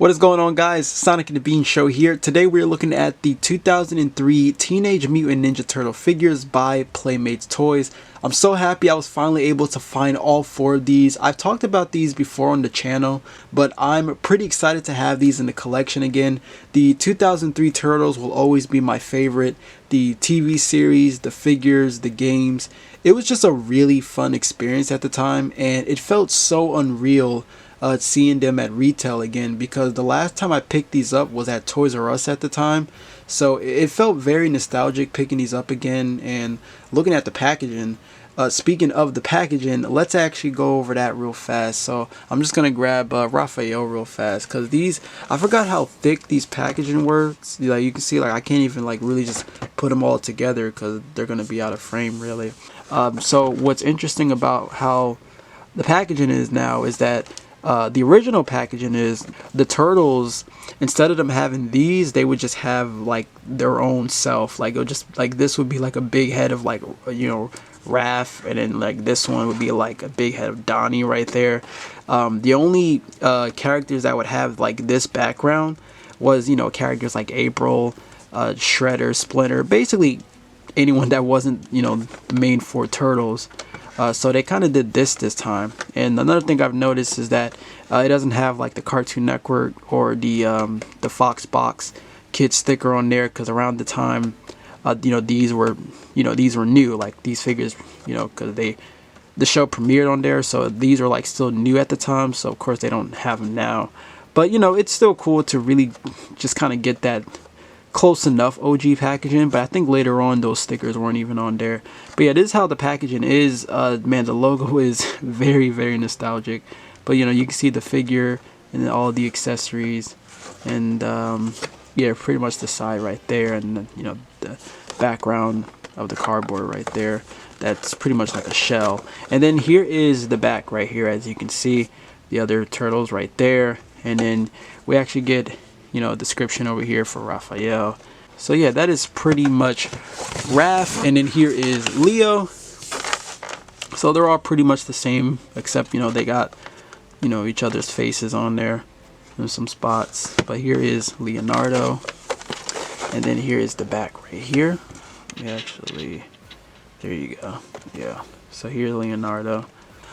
What is going on, guys? Sonic and the Bean Show here. Today we're looking at the 2003 Teenage Mutant Ninja Turtle figures by Playmates Toys. I'm so happy I was finally able to find all four of these. I've talked about these before on the channel, but I'm pretty excited to have these in the collection again. The 2003 Turtles will always be my favorite. The TV series, the figures, the games. It was just a really fun experience at the time, and it felt so unreal seeing them at retail again, because the last time I picked these up was at Toys R Us at the time. So it felt very nostalgic picking these up again and looking at the packaging. Speaking of the packaging, let's actually go over that real fast. So I'm just gonna grab Raphael real fast, because these, I forgot how thick these packaging were. Like you can see, like I can't even like really just put them all together because they're gonna be out of frame really. So what's interesting about how the packaging is now is that the original packaging is the Turtles, instead of them having these, they would just have like their own self. Like it would just, like this would be like a big head of like, you know, Raph, and then like this one would be like a big head of Donnie right there. The only characters that would have like this background was, you know, characters like April, Shredder, Splinter, basically anyone that wasn't, you know, the main four Turtles. So they kind of did this time. And another thing I've noticed is that it doesn't have like the Cartoon Network or the Fox Box Kids sticker on there, because around the time, you know, these were new, like these figures, you know, because the show premiered on there, so these are like still new at the time. So of course they don't have them now, but you know, it's still cool to really just kind of get that close enough OG packaging. But I think later on those stickers weren't even on there. But yeah, this is how the packaging is. Man, the logo is very nostalgic. But you know, you can see the figure and all the accessories, and yeah, pretty much the side right there, and you know, the background of the cardboard right there. That's pretty much like a shell. And then here is the back right here, as you can see, the other Turtles right there. And then we actually get, you know, a description over here for Raphael. So yeah, that is pretty much Raph. And then here is Leo. So they're all pretty much the same, except, you know, they got, you know, each other's faces on there. There's some spots. But here is Leonardo. And then here is the back right here. Actually, there you go. Yeah. So here's Leonardo.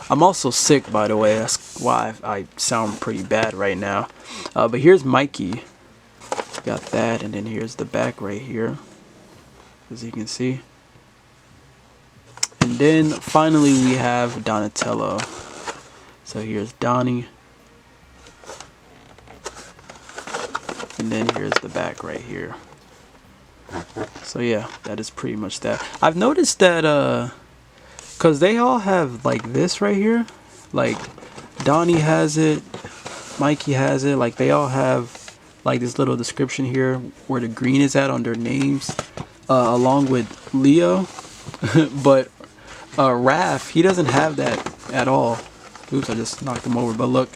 I'm also sick, by the way. That's why I sound pretty bad right now. But here's Mikey. Got that, and then here's the back right here, as you can see. And then finally we have Donatello. So here's Donnie. And then here's the back right here. So yeah, that is pretty much that. I've noticed that because they all have like this right here, like Donnie has it, Mikey has it, like they all have like this little description here where the green is at on their names, along with Leo. But Raph, he doesn't have that at all. Oops, I just knocked him over. But look,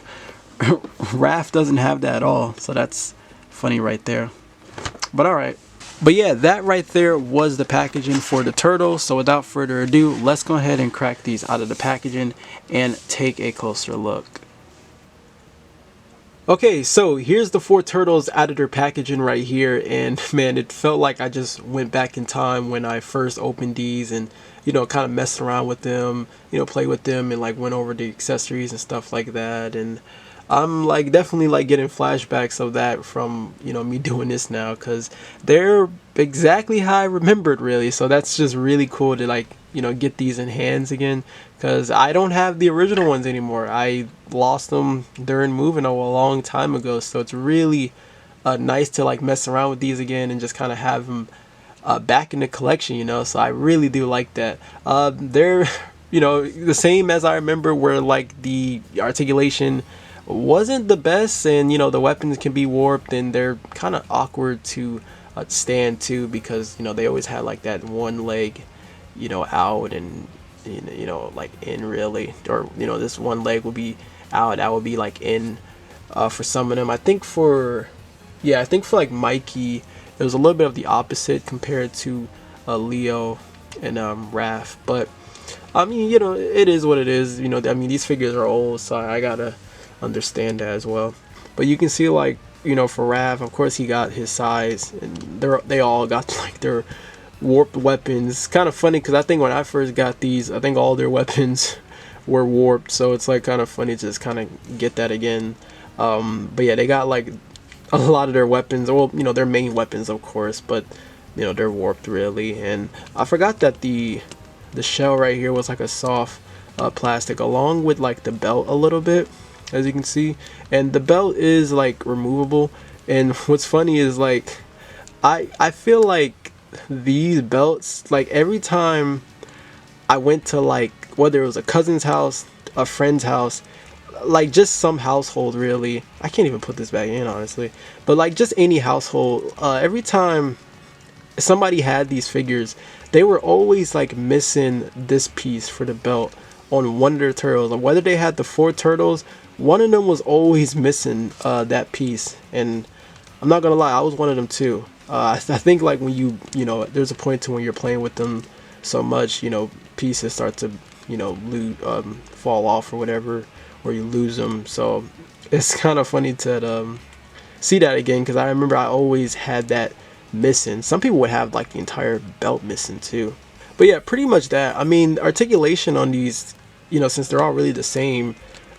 Raph doesn't have that at all, so that's funny right there. But alright. But yeah, that right there was the packaging for the Turtles. So without further ado, let's go ahead and crack these out of the packaging and take a closer look. Okay, so here's the four Turtles out of their packaging right here, and man, it felt like I just went back in time when I first opened these, and you know, kind of messed around with them, you know, play with them, and like went over the accessories and stuff like that. And I'm like definitely like getting flashbacks of that from, you know, me doing this now, because they're exactly how I remembered really. So that's just really cool to like, you know, get these in hands again, because I don't have the original ones anymore. I lost them during moving a long time ago, so it's really nice to like mess around with these again and just kind of have them back in the collection, you know. So I really do like that. They're, you know, the same as I remember, where like the articulation wasn't the best, and you know, the weapons can be warped and they're kind of awkward to stand to, because you know, they always had like that one leg, you know, out, and you know, like in really, or you know, this one leg will be out, that would be like in for some of them. I think for like Mikey, it was a little bit of the opposite compared to Leo and Raph. But I mean, you know, it is what it is, you know. I mean, these figures are old, so I gotta understand that as well. But you can see, like, you know, for Raph, of course he got his size, and they all got like their warped weapons. It's kind of funny because I think when I first got these, I think all their weapons were warped, so it's like kind of funny to just kind of get that again. But yeah, they got like a lot of their weapons, well, you know, their main weapons, of course, but you know, they're warped really. And I forgot that the shell right here was like a soft plastic, along with like the belt a little bit, as you can see. And the belt is like removable. And what's funny is like I feel like these belts, like every time I went to, like, whether it was a cousin's house, a friend's house, like just some household really, I can't even put this back in honestly, but like just any household, every time somebody had these figures, they were always like missing this piece for the belt on one of their turtles. Or whether they had the 4 turtles, one of them was always missing that piece. And I'm not gonna lie, I was one of them too. I think like when you know, there's a point to when you're playing with them so much, you know, pieces start to, you know, fall off or whatever, or you lose them. So it's kind of funny to see that again, because I remember I always had that missing. Some people would have like the entire belt missing too. But yeah, pretty much that. I mean, articulation on these, you know, since they're all really the same,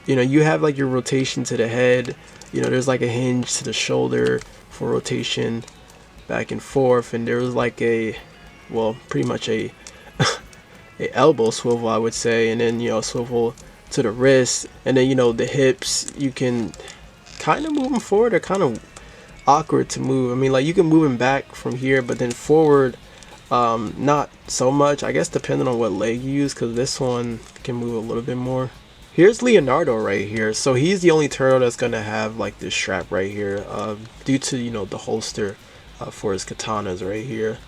you know, you have like your rotation to the head, you know, there's like a hinge to the shoulder for rotation back and forth, and there was like a, well, pretty much a a elbow swivel, I would say, and then, you know, swivel to the wrist, and then, you know, the hips, you can kind of move them forward. They're kind of awkward to move. I mean, like, you can move them back from here, but then forward, not so much, I guess, depending on what leg you use, because this one can move a little bit more. Here's Leonardo right here. So he's the only turtle that's gonna have like this strap right here, due to, you know, the holster for his katanas right here,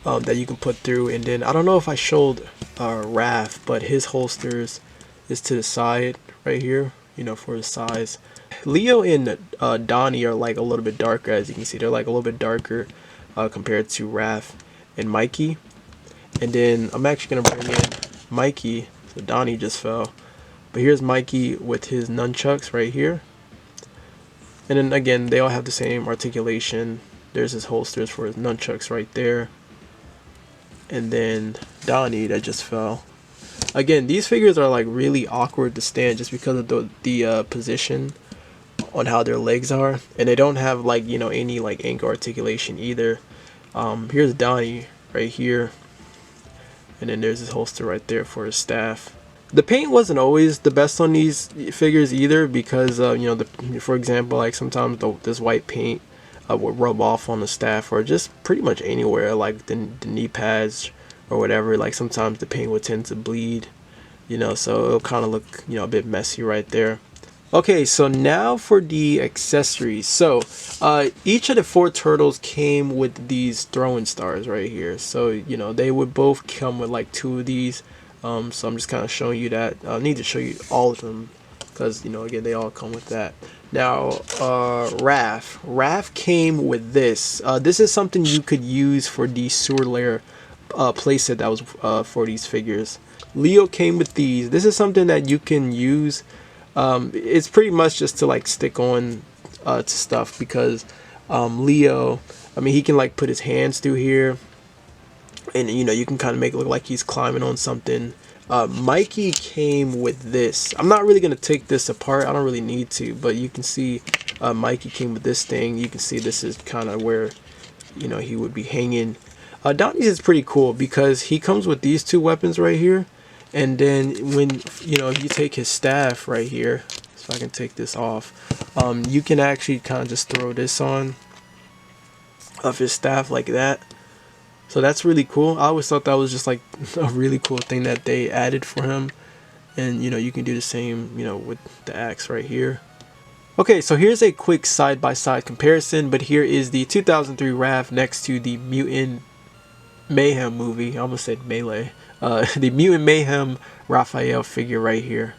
that you can put through. And then I don't know if I showed Raph, but his holsters is to the side right here, you know, for his size. Leo and Donnie are like a little bit darker, as you can see. They're like a little bit darker compared to Raph and Mikey. And then I'm actually gonna bring in Mikey. So Donnie just fell. But here's Mikey with his nunchucks right here. And then again, they all have the same articulation. There's his holsters for his nunchucks right there. And then Donnie that just fell. Again, these figures are like really awkward to stand just because of the position on how their legs are. And they don't have like, you know, any like ankle articulation either. Here's Donnie right here. And then there's his holster right there for his staff. The paint wasn't always the best on these figures either, because you know, for example, like sometimes this white paint would rub off on the staff, or just pretty much anywhere, like the knee pads or whatever. Like sometimes the paint would tend to bleed, you know, so it'll kind of look, you know, a bit messy right there. Okay, so now for the accessories. So each of the 4 turtles came with these throwing stars right here. So, you know, they would both come with like 2 of these. So I'm just kind of showing you that. I need to show you all of them because, you know, again, they all come with that. Now, Raph came with this. This is something you could use for the sewer layer playset that was for these figures. Leo came with these. This is something that you can use. It's pretty much just to like stick on to stuff, because Leo, I mean, he can like put his hands through here. And, you know, you can kind of make it look like he's climbing on something. Mikey came with this. I'm not really going to take this apart. I don't really need to. But you can see Mikey came with this thing. You can see this is kind of where, you know, he would be hanging. Donnie's is pretty cool because he comes with these 2 weapons right here. And then when, you know, if you take his staff right here, so I can take this off, you can actually kind of just throw this on of his staff like that. So that's really cool. I always thought that was just like a really cool thing that they added for him. And, you know, you can do the same, you know, with the axe right here. Okay, so here's a quick side-by-side comparison. But here is the 2003 Raph next to the Mutant Mayhem movie. I almost said Melee. The Mutant Mayhem Raphael figure right here.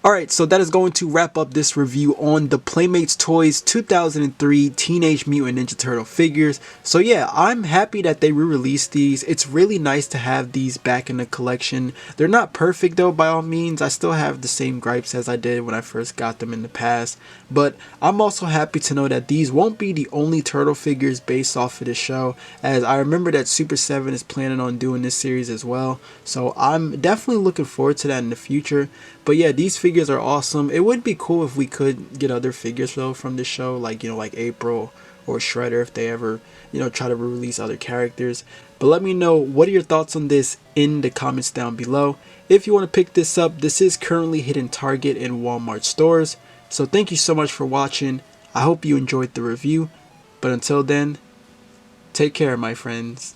Alright, so that is going to wrap up this review on the Playmates Toys 2003 Teenage Mutant Ninja Turtle figures. So yeah, I'm happy that they re-released these. It's really nice to have these back in the collection. They're not perfect though, by all means. I still have the same gripes as I did when I first got them in the past. But I'm also happy to know that these won't be the only turtle figures based off of the show, as I remember that Super 7 is planning on doing this series as well. So I'm definitely looking forward to that in the future. But yeah, these figures are awesome. It would be cool if we could get other figures though from this show, like, you know, like April or Shredder, if they ever, you know, try to release other characters. But let me know, what are your thoughts on this in the comments down below. If you want to pick this up, this is currently hitting Target and Walmart stores. So thank you so much for watching. I hope you enjoyed the review. But until then, take care, my friends.